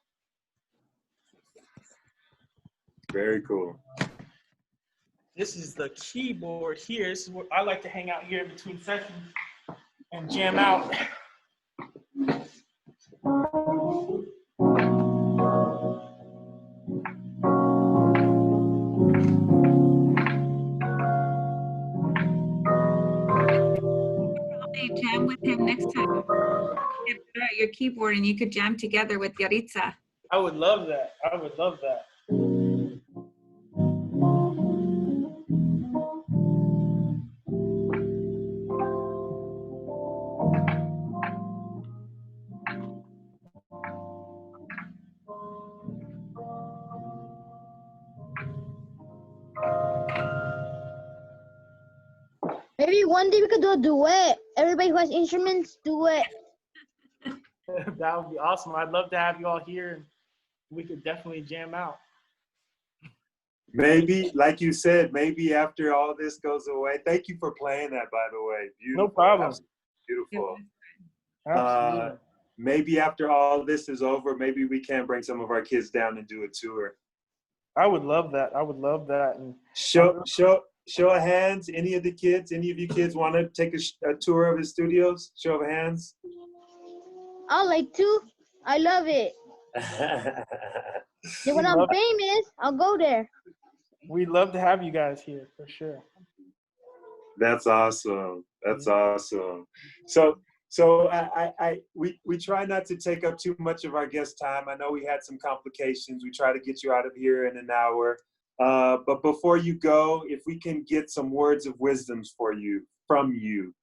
Very cool. This is the keyboard here. This is where I like to hang out here in between sessions and jam out. get better at your keyboard and you could jam together with Yaritza. I would love that. I would love that. Maybe one day we could do a duet. Everybody who has instruments, duet. That would be awesome. I'd love to have you all here, and we could definitely jam out. Maybe, like you said, maybe after all this goes away. Thank you for playing that, by the way. Beautiful. No problem. Beautiful. Absolutely. Maybe after all this is over, maybe we can bring some of our kids down and do a tour. I would love that. I would love that. And Show of hands. Any of you kids want to take a tour of his studios? Show of hands. I'll like to. I love it. Yeah, when I'm famous, I'll go there. we'd love to have you guys here for sure. That's awesome. That's awesome. We try not to take up too much of our guest time. I know we had some complications. We try to get you out of here in an hour. But before you go, if we can get some words of wisdoms from you.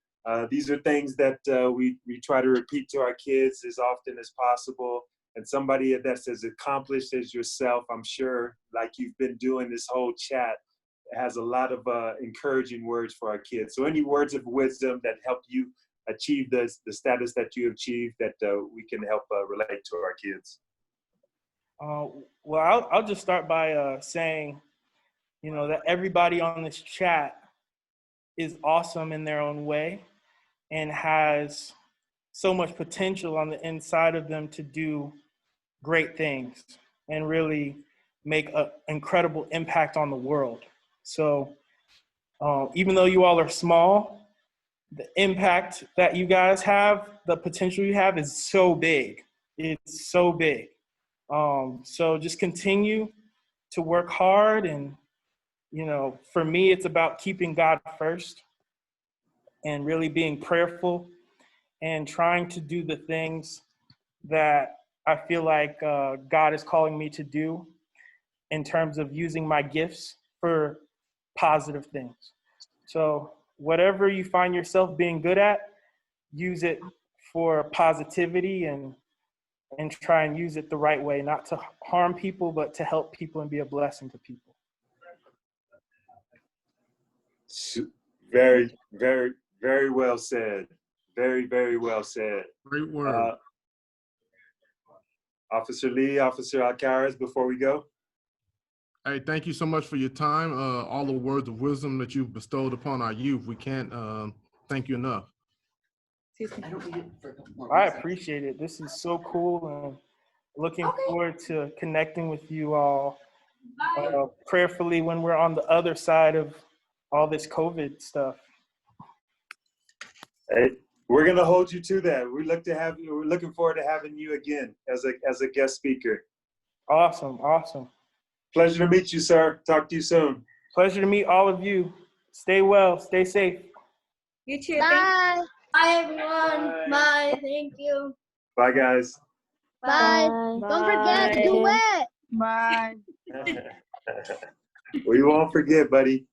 These are things that we try to repeat to our kids as often as possible. And somebody that's as accomplished as yourself, I'm sure, like you've been doing this whole chat, has a lot of encouraging words for our kids. So any words of wisdom that help you achieve the status that you achieved that we can help relate to our kids? Well, I'll just start by saying, that everybody on this chat is awesome in their own way and has so much potential on the inside of them to do great things and really make an incredible impact on the world. So even though you all are small, the impact that you guys have, the potential you have is so big. It's so big. So just continue to work hard. And, for me, it's about keeping God first and really being prayerful and trying to do the things that I feel like God is calling me to do in terms of using my gifts for positive things. So whatever you find yourself being good at, use it for positivity and try and use it the right way, not to harm people, but to help people and be a blessing to people. Very, very, very well said. Very, very well said. Great word. Officer Lee, Officer Alcaraz, before we go. Hey, thank you so much for your time. All the words of wisdom that you've bestowed upon our youth. We can't thank you enough. I appreciate it. This is so cool, and looking forward to connecting with you all prayerfully when we're on the other side of all this COVID stuff. Hey, we're gonna hold you to that. We're looking forward to having you again as a guest speaker. Awesome. Pleasure to meet you, sir. Talk to you soon. Pleasure to meet all of you. Stay well. Stay safe. You too. Bye. Bye, everyone. Bye. Thank you. Bye, guys. Bye. Don't forget to duet. Bye. We won't forget, buddy.